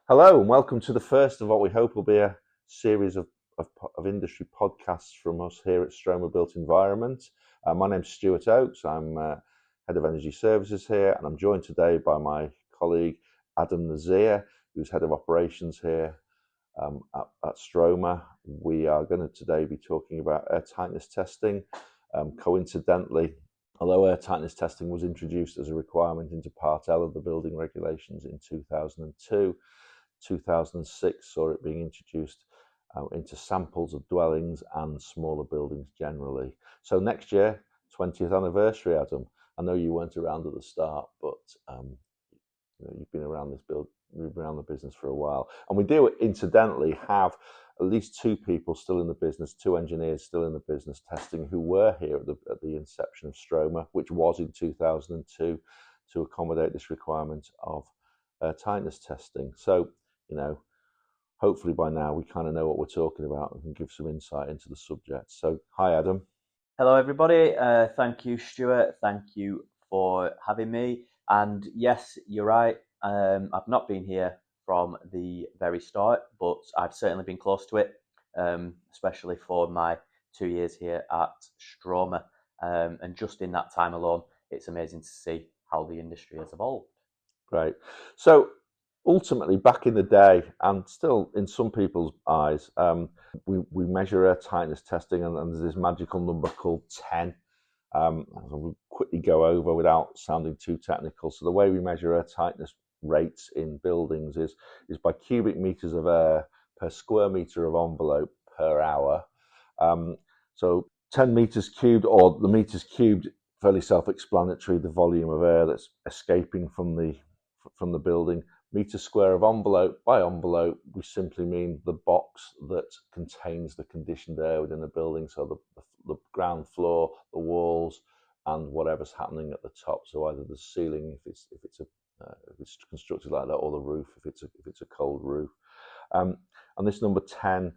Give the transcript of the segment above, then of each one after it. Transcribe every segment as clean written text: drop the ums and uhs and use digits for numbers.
Hello and welcome to the first of what we hope will be a series of industry podcasts from us here at Stroma Built Environment. My name's Stuart Oakes. I'm Head of Energy Services here, and I'm joined today by my colleague Adam Nazir, who's Head of Operations here at Stroma. We are going to today be talking about air tightness testing. Coincidentally, although air tightness testing was introduced as a requirement into Part L of the building regulations in 2002, 2006 saw it being introduced into samples of dwellings and smaller buildings generally. So next year, 20th anniversary, Adam. I know you weren't around at the start, but you've been around the business for a while. And we do incidentally have at least two people still in the business, two engineers still in the business testing, who were here at the inception of Stroma, which was in 2002, to accommodate this requirement of tightness testing. So, hopefully by now we kind of know what we're talking about and can give some insight into the subject. So, hi, Adam. Hello, everybody. Thank you, Stuart. Thank you for having me. And yes, you're right. I've not been here from the very start, but I've certainly been close to it, especially for my 2 years here at Stroma. And just in that time alone, it's amazing to see how the industry has evolved. Great. So, ultimately, back in the day, and still in some people's eyes, we measure air tightness testing, and there's this magical number called 10. We'll quickly go over without sounding too technical. So the way we measure air tightness rates in buildings is by cubic meters of air per square meter of envelope per hour. So 10 meters cubed, or the meters cubed, fairly self-explanatory, the volume of air that's escaping from the building. Meter square of envelope, by envelope, we simply mean the box that contains the conditioned air within the building, so the ground floor, the walls, and whatever's happening at the top. So either the ceiling, if it's constructed like that, or the roof, if it's a cold roof. And this number 10,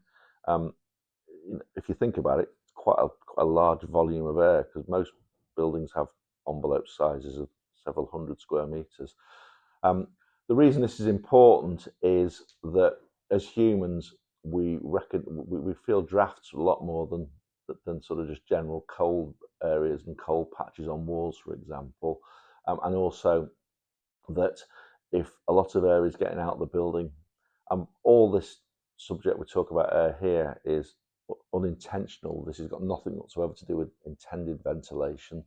if you think about it, it's quite a large volume of air, because most buildings have envelope sizes of several hundred square meters. The reason this is important is that as humans, we feel drafts a lot more than sort of just general cold areas and cold patches on walls, for example, and also that if a lot of air is getting out of the building, all this subject we talk about air here is unintentional. This has got nothing whatsoever to do with intended ventilation.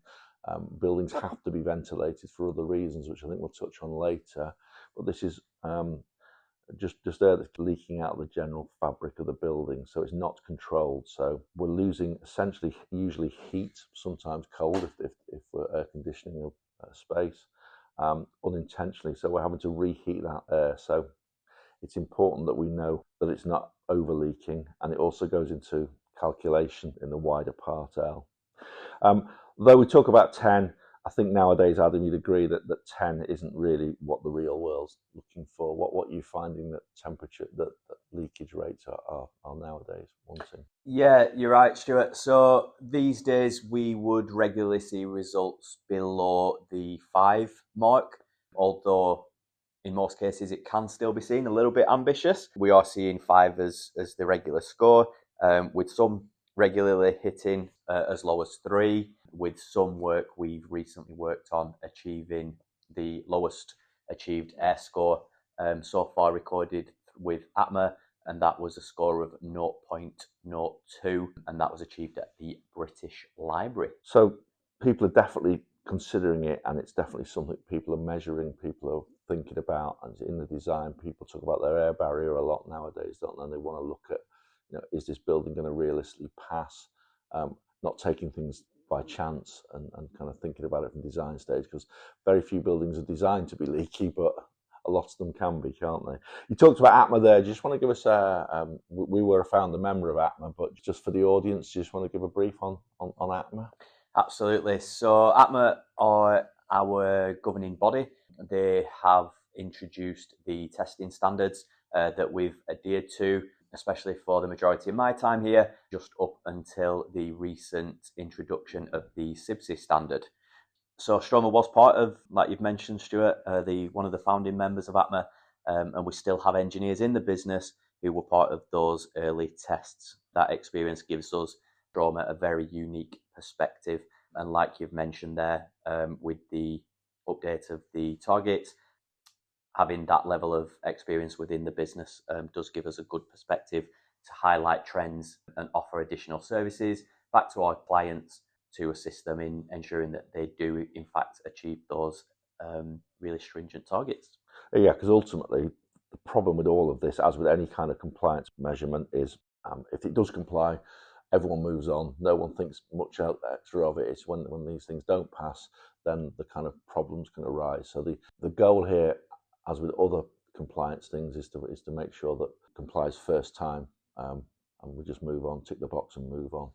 Buildings have to be ventilated for other reasons, which I think we'll touch on later. But this is just air that's leaking out of the general fabric of the building, so it's not controlled. So we're losing essentially, usually heat, sometimes cold if we're air conditioning a space, unintentionally. So we're having to reheat that air. So it's important that we know that it's not over leaking, and it also goes into calculation in the wider Part L. Though we talk about 10, I think nowadays, Adam, you'd agree that 10 isn't really what the real world's looking for. What are you finding that temperature, that leakage rates are nowadays wanting? Yeah, you're right, Stuart. So these days we would regularly see results below the 5 mark, although in most cases it can still be seen a little bit ambitious. We are seeing 5 as the regular score, with some regularly hitting as low as 3. With some work we've recently worked on achieving the lowest achieved air score so far recorded with ATMA, and that was a score of 0.02, and that was achieved at the British Library. So people are definitely considering it, and it's definitely something people are measuring, people are thinking about, and in the design, people talk about their air barrier a lot nowadays, don't they? And they want to look at, is this building going to realistically pass, not taking things by chance and kind of thinking about it from design stage, because very few buildings are designed to be leaky, but a lot of them can be, can't they? You talked about ATMA there. Do you just want to give us we were a founder member of ATMA, but just for the audience, do you just want to give a brief on ATMA? Absolutely. So ATMA are our governing body. They have introduced the testing standards that we've adhered to, especially for the majority of my time here, just up until the recent introduction of the SIBSI standard. So Stroma was part of, like you've mentioned, Stuart, one of the founding members of ATMA, and we still have engineers in the business who were part of those early tests. That experience gives us Trauma a very unique perspective. And like you've mentioned there, with the update of the targets, having that level of experience within the business does give us a good perspective to highlight trends and offer additional services back to our clients to assist them in ensuring that they do, in fact, achieve those really stringent targets. Yeah, because ultimately, the problem with all of this, as with any kind of compliance measurement, is if it does comply, everyone moves on. No one thinks much extra of it. It's when these things don't pass, then the kind of problems can arise. So the goal here, as with other compliance things, is to make sure that it complies first time, and we just move on, tick the box and move on.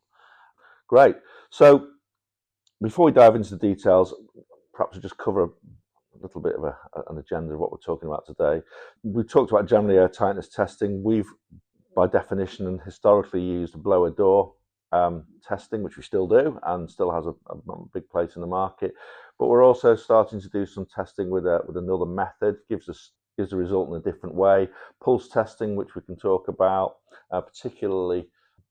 Great. So before we dive into the details, perhaps we'll just cover a little bit of an agenda of what we're talking about today. We talked about generally air tightness testing. We've, by definition and historically, used blower door testing, which we still do and still has a big place in the market. But we're also starting to do some testing with another method. Gives the result in a different way. Pulse testing, which we can talk about, particularly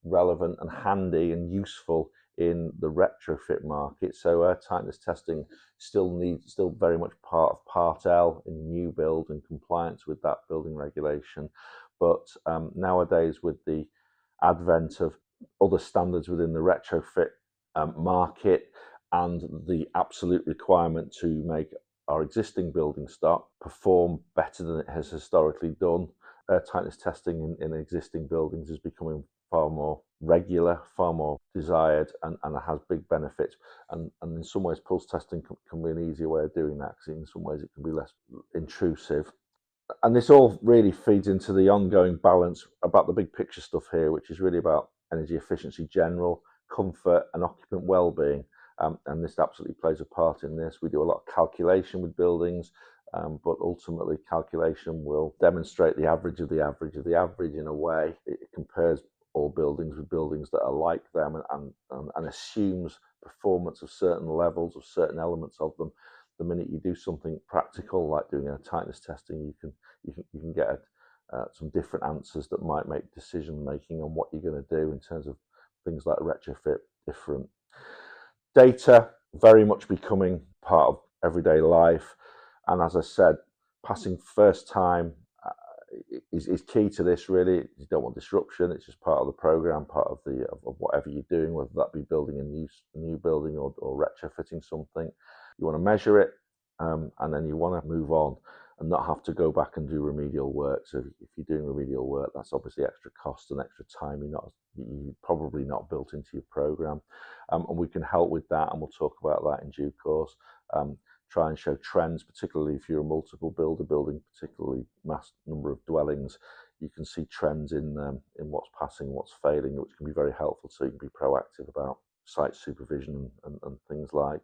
relevant and handy and useful in the retrofit market. So air tightness testing still very much part of Part L in new build and compliance with that building regulation. But nowadays, with the advent of other standards within the retrofit market and the absolute requirement to make our existing building stock perform better than it has historically done, air tightness testing in existing buildings is becoming far more regular, far more desired, and has big benefits. And in some ways, pulse testing can be an easier way of doing that, because in some ways it can be less intrusive. And this all really feeds into the ongoing balance about the big picture stuff here, which is really about energy efficiency, general comfort and occupant well-being. And this absolutely plays a part in this. We do a lot of calculation with buildings, but ultimately calculation will demonstrate the average of the average of the average in a way. It compares all buildings with buildings that are like them and assumes performance of certain levels of certain elements of them. The minute you do something practical like doing air tightness testing, you can get some different answers that might make decision making on what you're going to do in terms of things like retrofit different. Data very much becoming part of everyday life, and as I said, passing first time is key to this. Really, you don't want disruption. It's just part of the program, part of whatever you're doing, whether that be building a new building or retrofitting something. You want to measure it, and then you want to move on and not have to go back and do remedial work. So if you're doing remedial work, that's obviously extra cost and extra time you're probably not built into your program, and we can help with that, and we'll talk about that in due course. Try and show trends, particularly if you're a multiple builder building particularly mass number of dwellings. You can see trends in what's passing, what's failing, which can be very helpful, so you can be proactive about site supervision and things like.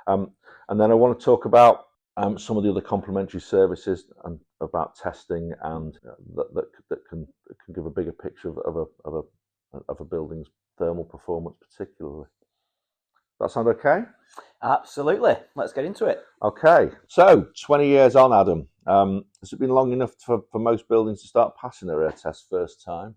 And then I want to talk about some of the other complementary services and about testing, and that can give a bigger picture of a building's thermal performance, particularly. That sound okay? Absolutely. Let's get into it. Okay. So 20 years on, Adam. Has it been long enough for most buildings to start passing their air test first time?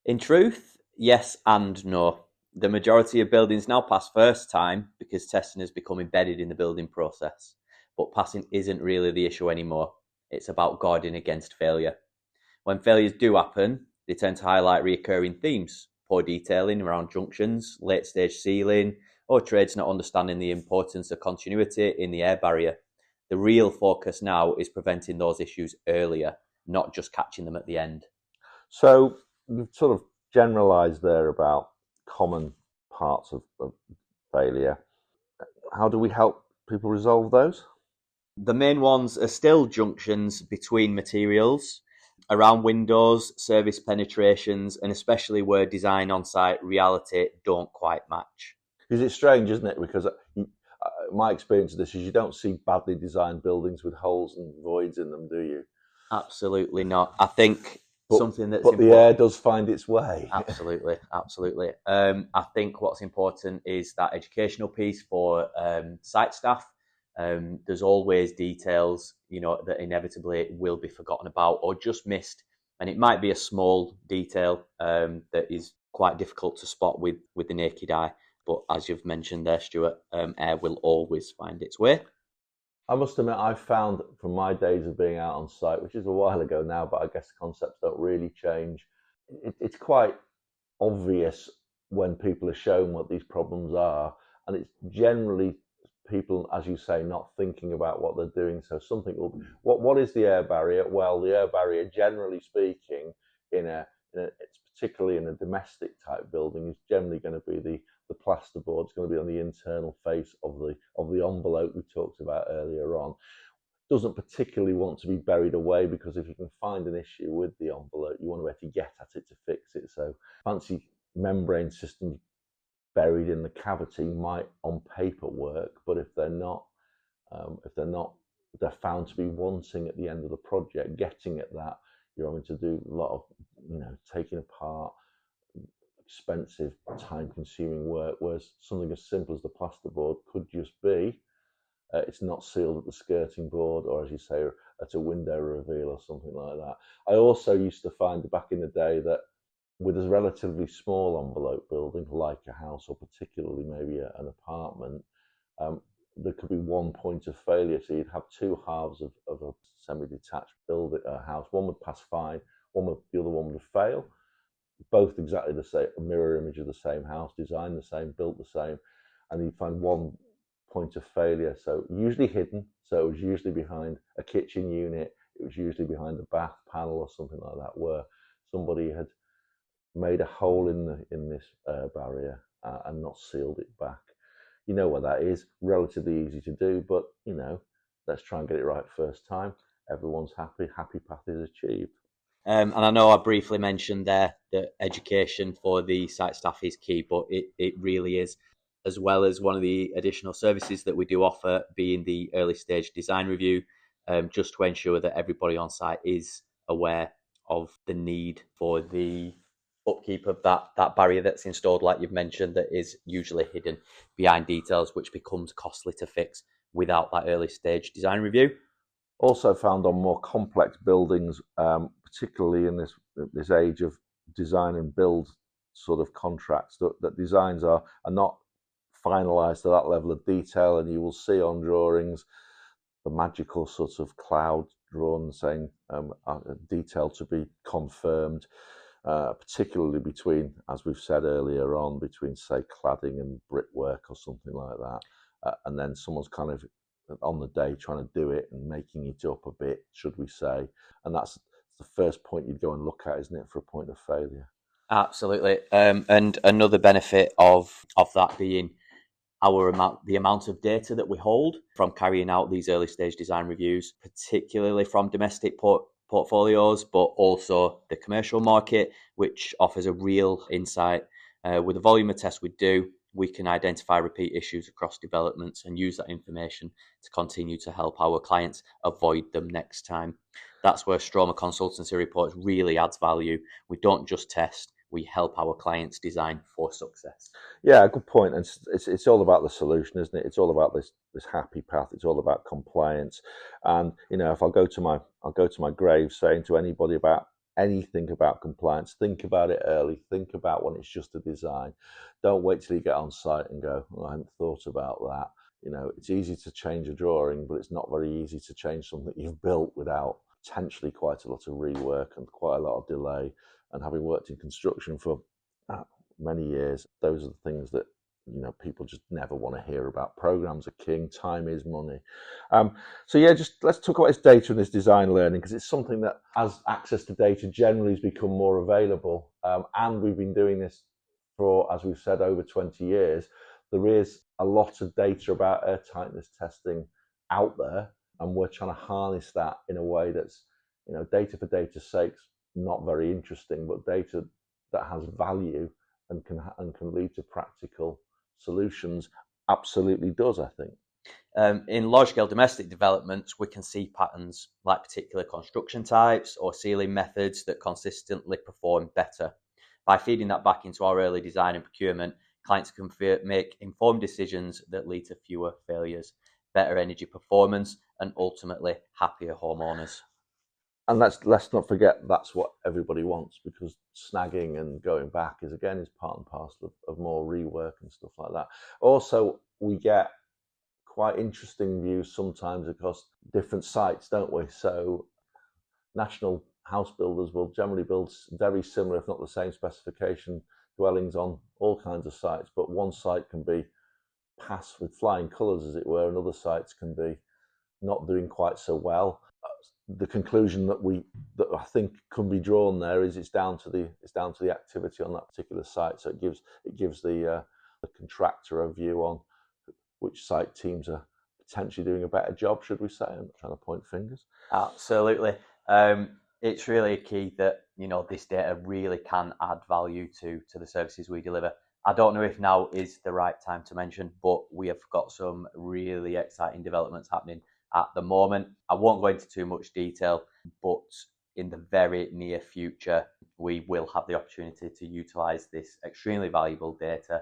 In truth, yes and no. The majority of buildings now pass first time because testing has become embedded in the building process. But passing isn't really the issue anymore. It's about guarding against failure. When failures do happen, they tend to highlight recurring themes: poor detailing around junctions, late stage sealing, or trades not understanding the importance of continuity in the air barrier. The real focus now is preventing those issues earlier, not just catching them at the end. So you've sort of generalised there about common parts of failure. How do we help people resolve those? The main ones are still junctions between materials, around windows, service penetrations, and especially where design on site reality don't quite match. Because it's strange, isn't it? Because my experience of this is you don't see badly designed buildings with holes and voids in them, do you? Absolutely not. I think something that's important. The air does find its way. Absolutely. I think what's important is that educational piece for site staff, There's always details, that inevitably will be forgotten about or just missed. And it might be a small detail that is quite difficult to spot with the naked eye. But as you've mentioned there, Stuart, air will always find its way. I must admit, I found from my days of being out on site, which is a while ago now, but I guess the concepts don't really change. It's quite obvious when people are shown what these problems are, and it's generally people, as you say, not thinking about what they're doing. So something will be, what is the air barrier? Well, the air barrier, generally speaking, it's particularly in a domestic type building, is generally going to be the plasterboard. It's going to be on the internal face of the envelope we talked about earlier on. Doesn't particularly want to be buried away, because if you can find an issue with the envelope, you want to be able to get at it to fix it. So fancy membrane systems buried in the cavity might on paper work, but if they're not they're found to be wanting at the end of the project, getting at that, you're having to do a lot of taking apart, expensive, time-consuming work, whereas something as simple as the plasterboard could just be it's not sealed at the skirting board, or as you say, at a window reveal or something like that. I also used to find back in the day that with a relatively small envelope building, like a house or particularly maybe an apartment, there could be one point of failure. So you'd have two halves of a semi-detached building house. One would pass fine, the other one would fail. Both exactly the same, a mirror image of the same house, designed the same, built the same, and you'd find one point of failure. So usually hidden. So it was usually behind a kitchen unit. It was usually behind a bath panel or something like that, where somebody had made a hole in this barrier and not sealed it back. You know what that is. Relatively easy to do, but let's try and get it right first time. Everyone's happy. Happy path is achieved. And I know I briefly mentioned there that education for the site staff is key, but it really is, as well as one of the additional services that we do offer being the early stage design review, just to ensure that everybody on site is aware of the need for the upkeep of that barrier that's installed, like you've mentioned, that is usually hidden behind details, which becomes costly to fix without that early stage design review. Also found on more complex buildings, particularly in this age of design and build sort of contracts, that designs are not finalised to that level of detail, and you will see on drawings the magical sort of cloud drawn saying detail to be confirmed, particularly between, as we've said earlier on, between say cladding and brickwork or something like that, and then someone's kind of on the day trying to do it and making it up a bit, should we say, and that's the first point you'd go and look at, isn't it, for a point of failure? Absolutely. And another benefit of that being the amount of data that we hold from carrying out these early stage design reviews, particularly from domestic portfolios, but also the commercial market, which offers a real insight. With the volume of tests we do, we can identify repeat issues across developments and use that information to continue to help our clients avoid them next time. That's where Stroma Consultancy Reports really adds value. We don't just test, we help our clients design for success. Yeah, good point. And it's all about the solution, isn't it? It's all about this happy path. It's all about compliance. And if I'll go to my grave saying to anybody about anything about compliance, think about it early. Think about when it's just a design. Don't wait till you get on site and go, I hadn't thought about that. It's easy to change a drawing, but it's not very easy to change something you've built without potentially quite a lot of rework and quite a lot of delay. And having worked in construction for many years, those are the things that people just never want to hear about. Programs are king. Time is money. So yeah, just let's talk about this data and this design learning, because it's something that, as access to data generally has become more available, and we've been doing this for, as we've said, over 20 years. There is a lot of data about air tightness testing out there, and we're trying to harness that in a way that's, data for data's sake, not very interesting, but data that has value and can lead to practical solutions absolutely does, I think. In large-scale domestic developments, we can see patterns like particular construction types or sealing methods that consistently perform better. By feeding that back into our early design and procurement, clients can make informed decisions that lead to fewer failures, better energy performance, and ultimately happier homeowners. And let's not forget that's what everybody wants, because snagging and going back is part and parcel of more rework and stuff like that. Also, we get quite interesting views sometimes across different sites, don't we? So national house builders will generally build very similar, if not the same specification dwellings on all kinds of sites, but one site can be pass with flying colours, as it were, and other sites can be not doing quite so well. The conclusion that I think can be drawn there is it's down to the activity on that particular site. So it gives the contractor a view on which site teams are potentially doing a better job, should we say? I'm not trying to point fingers. Absolutely. It's really key that this data really can add value to the services we deliver. I don't know if now is the right time to mention, but we have got some really exciting developments happening at the moment. I won't go into too much detail, but in the very near future, we will have the opportunity to utilise this extremely valuable data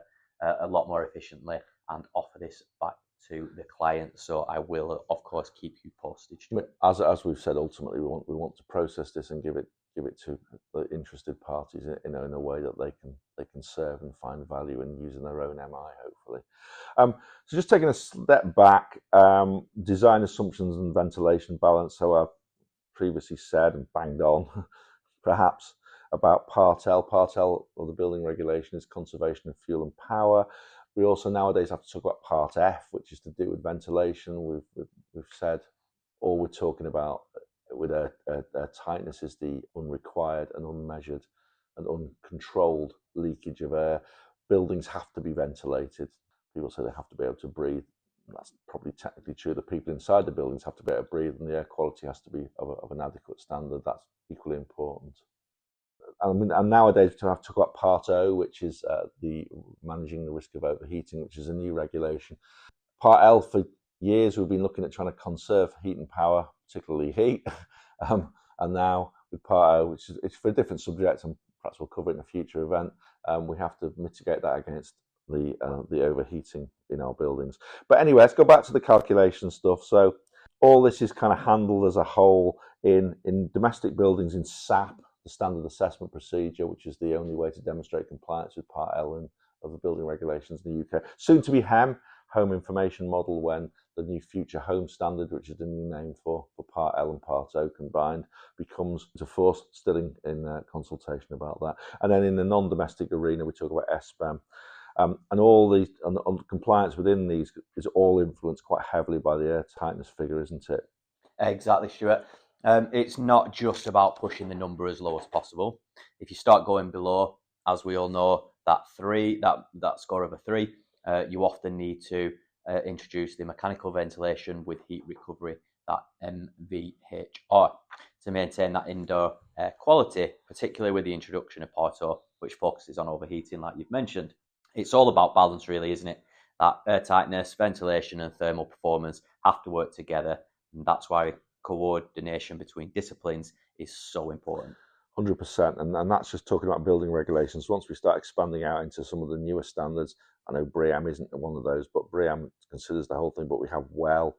a lot more efficiently and offer this back to the client. So I will, of course, keep you posted. As we've said, ultimately we want to process this and give it to the interested parties in a way that they can serve and find value in using their own MI, hopefully. So just taking a step back, design assumptions and ventilation balance. So I've previously said and banged on perhaps about Part L. Part L of the building regulation is conservation of fuel and power. We also nowadays have to talk about Part F, which is to do with ventilation. We've said all we're talking about with Air Tightness is the unrequired and unmeasured and uncontrolled leakage of air. Buildings have to be ventilated. People say they have to be able to breathe. That's probably technically true. The people inside the buildings have to be able to breathe, and the air quality has to be of an adequate standard. That's equally important. And nowadays we have to talk about Part O, which is the managing the risk of overheating, which is a new regulation. Part L, for years we've been looking at trying to conserve heat and power, particularly heat, and now with Part O, which is it's for a different subject, and perhaps we'll cover it in a future event, we have to mitigate that against the overheating in our buildings. But anyway, let's go back to the calculation stuff. So all this is kind of handled as a whole in domestic buildings in SAP, the standard assessment procedure, which is the only way to demonstrate compliance with Part L of the building regulations in the UK. Soon to be HEM, Home Information Model, when the new Future Home Standard, which is the new name for Part L and Part O combined, becomes into force, still in consultation about that. And then in the non-domestic arena, we talk about SBEM. And all these and compliance within these is all influenced quite heavily by the air tightness figure, isn't it? Exactly, Stuart. It's not just about pushing the number as low as possible. If you start going below, as we all know, that score of a 3, you often need to introduce the mechanical ventilation with heat recovery, that MVHR, to maintain that indoor air quality, particularly with the introduction of Part O, which focuses on overheating, like you've mentioned. It's all about balance, really, isn't it? That air tightness, ventilation, and thermal performance have to work together, and that's why coordination between disciplines is so important. 100%, and that's just talking about building regulations. Once we start expanding out into some of the newer standards, I know BREEAM isn't one of those, but BREEAM considers the whole thing. But we have WELL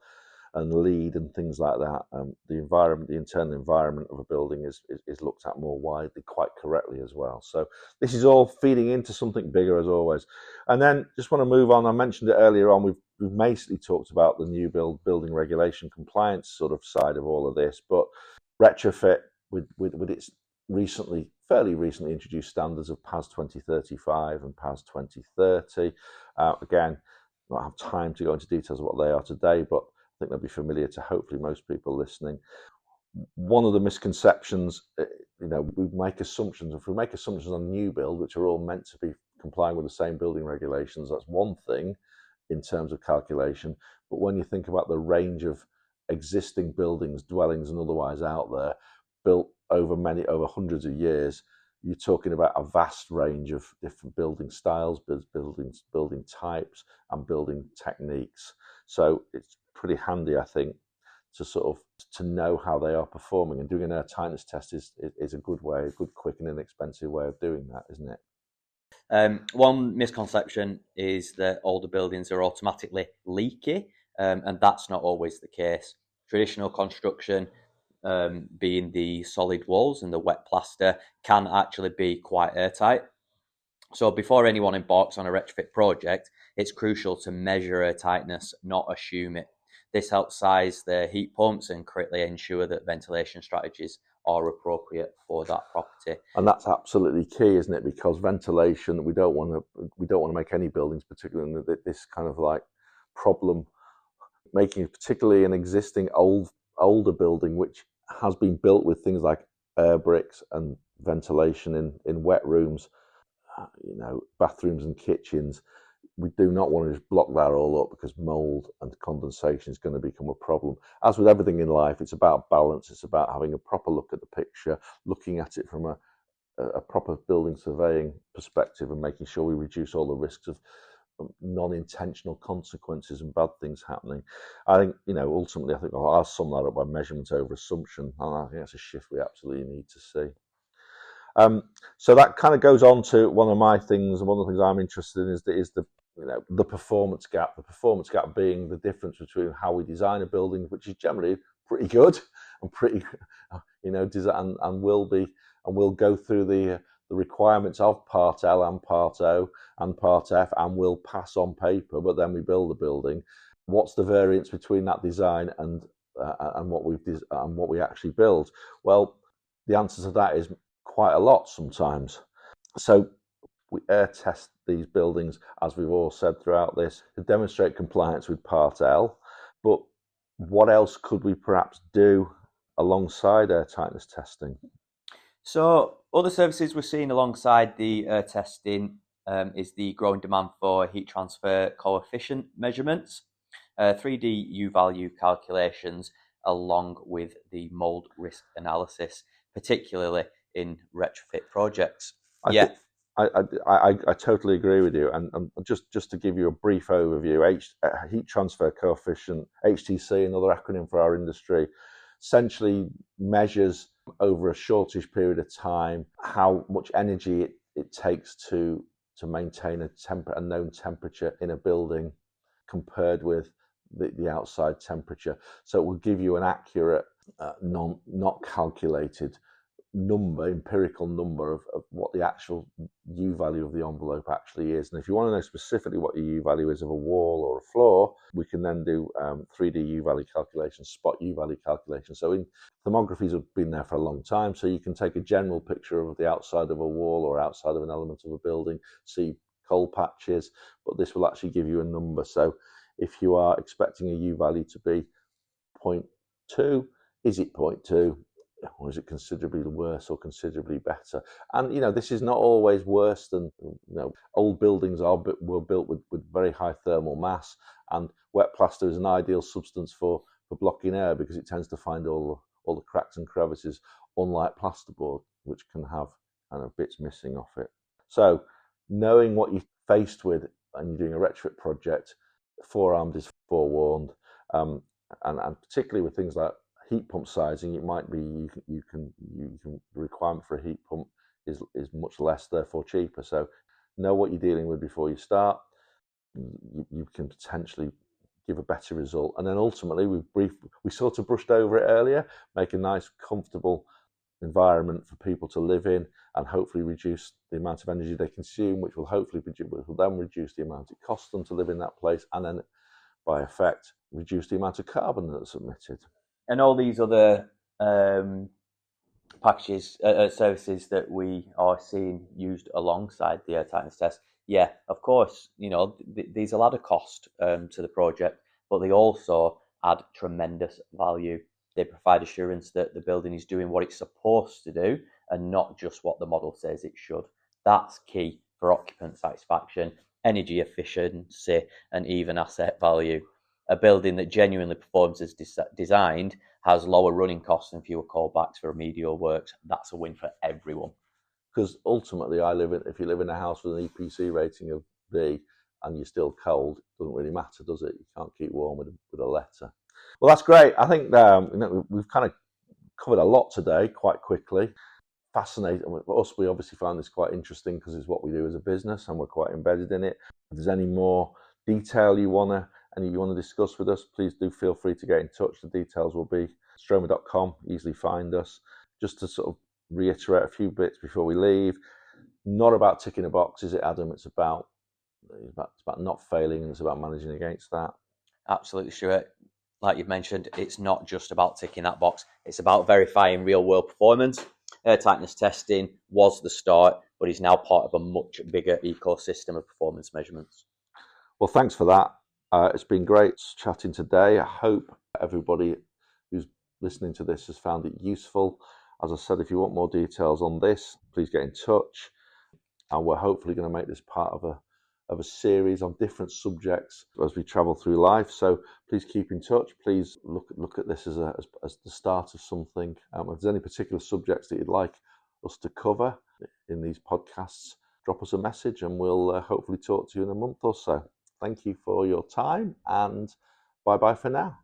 and LEED and things like that. The internal environment of a building is looked at more widely, quite correctly as well. So this is all feeding into something bigger, as always. And then just want to move on. I mentioned it earlier on. We've basically talked about the new building regulation compliance sort of side of all of this, but retrofit with its fairly recently introduced standards of PAS 2035 and PAS 2030. Again, not have time to go into details of what they are today, but I think they'll be familiar to hopefully most people listening. One of the misconceptions, we make assumptions. If we make assumptions on new build, which are all meant to be complying with the same building regulations, that's one thing in terms of calculation. But when you think about the range of existing buildings, dwellings, and otherwise out there, built over hundreds of years, you're talking about a vast range of different building styles, building types, and building techniques. So it's pretty handy, I think, to know how they are performing, and doing an air tightness test is a good way, a good, quick, and inexpensive way of doing that, isn't it? One misconception is that older buildings are automatically leaky. and that's not always the case. Traditional construction, being the solid walls and the wet plaster, can actually be quite airtight. So before anyone embarks on a retrofit project, it's crucial to measure air tightness, not assume it. This helps size the heat pumps and critically ensure that ventilation strategies are appropriate for that property. And that's absolutely key, isn't it? Because ventilation, we don't want to make any buildings, particularly in this kind of like problem, making particularly an existing older building which has been built with things like air bricks and ventilation in wet rooms, bathrooms and kitchens. We do not want to just block that all up, because mold and condensation is going to become a problem. As with everything in life, it's about balance. It's about having a proper look at the picture, looking at it from a proper building surveying perspective, and making sure we reduce all the risks of non-intentional consequences and bad things happening. I think, ultimately, I think I'll sum that up by measurement over assumption, and I think that's a shift we absolutely need to see. So that kind of goes on to one of my things, and one of the things I'm interested in is the performance gap. The performance gap being the difference between how we design a building, which is generally pretty good and pretty, design, and will go through the requirements of Part L and Part O and Part F, and will pass on paper. But then we build a building. What's the variance between that design and what we actually build? Well, the answer to that is quite a lot sometimes. So we air test these buildings, as we've all said throughout this, to demonstrate compliance with Part L. But what else could we perhaps do alongside air tightness testing? So other services we're seeing alongside the air testing is the growing demand for heat transfer coefficient measurements, 3D U-value calculations, along with the mold risk analysis, particularly in retrofit projects. I totally agree with you. And just to give you a brief overview, heat transfer coefficient, HTC, another acronym for our industry, essentially measures over a shortish period of time how much energy it takes to maintain a known temperature in a building compared with the outside temperature. So it will give you an accurate, not calculated empirical number of what the actual U value of the envelope actually is. And if you want to know specifically what the U value is of a wall or a floor, we can then do 3D U value calculations, spot U value calculations. So thermographies have been there for a long time, so you can take a general picture of the outside of a wall or outside of an element of a building, see cold patches, but this will actually give you a number. So if you are expecting a U value to be 0.2, is it 0.2? Or is it considerably worse or considerably better? And this is not always worse than old buildings were built with very high thermal mass, and wet plaster is an ideal substance for blocking air, because it tends to find all the cracks and crevices, unlike plasterboard, which can have kind of bits missing off it. So knowing what you're faced with and you're doing a retrofit project, forearmed is forewarned, and particularly with things like heat pump sizing, it might be the requirement for a heat pump is much less, therefore cheaper. So know what you're dealing with before you start. You can potentially give a better result. And then ultimately, we sort of brushed over it earlier, make a nice, comfortable environment for people to live in, and hopefully reduce the amount of energy they consume, which will then reduce the amount it costs them to live in that place, and then by effect reduce the amount of carbon that's emitted. And all these other packages, services that we are seeing used alongside the air tightness test, yeah, of course, these will add a cost to the project, but they also add tremendous value. They provide assurance that the building is doing what it's supposed to do and not just what the model says it should. That's key for occupant satisfaction, energy efficiency, and even asset value. A building that genuinely performs as designed has lower running costs and fewer callbacks for remedial works. That's a win for everyone. Because ultimately, if you live in a house with an EPC rating of B and you're still cold, it doesn't really matter, does it? You can't keep warm with a letter. Well, that's great. I think we've kind of covered a lot today quite quickly. Fascinating. Us, we obviously find this quite interesting because it's what we do as a business and we're quite embedded in it. If there's any more detail you want to, and you want to discuss with us, please do feel free to get in touch. The details will be stroma.com, easily find us. Just to sort of reiterate a few bits before we leave, not about ticking a box, is it, Adam? It's about not failing, and it's about managing against that. Absolutely, Stuart. Like you've mentioned, it's not just about ticking that box. It's about verifying real-world performance. Air tightness testing was the start, but is now part of a much bigger ecosystem of performance measurements. Well, thanks for that. It's been great chatting today. I hope everybody who's listening to this has found it useful. As I said, if you want more details on this, please get in touch. And we're hopefully going to make this part of a series on different subjects as we travel through life. So please keep in touch. Please look at this as the start of something. If there's any particular subjects that you'd like us to cover in these podcasts, drop us a message and we'll hopefully talk to you in a month or so. Thank you for your time, and bye-bye for now.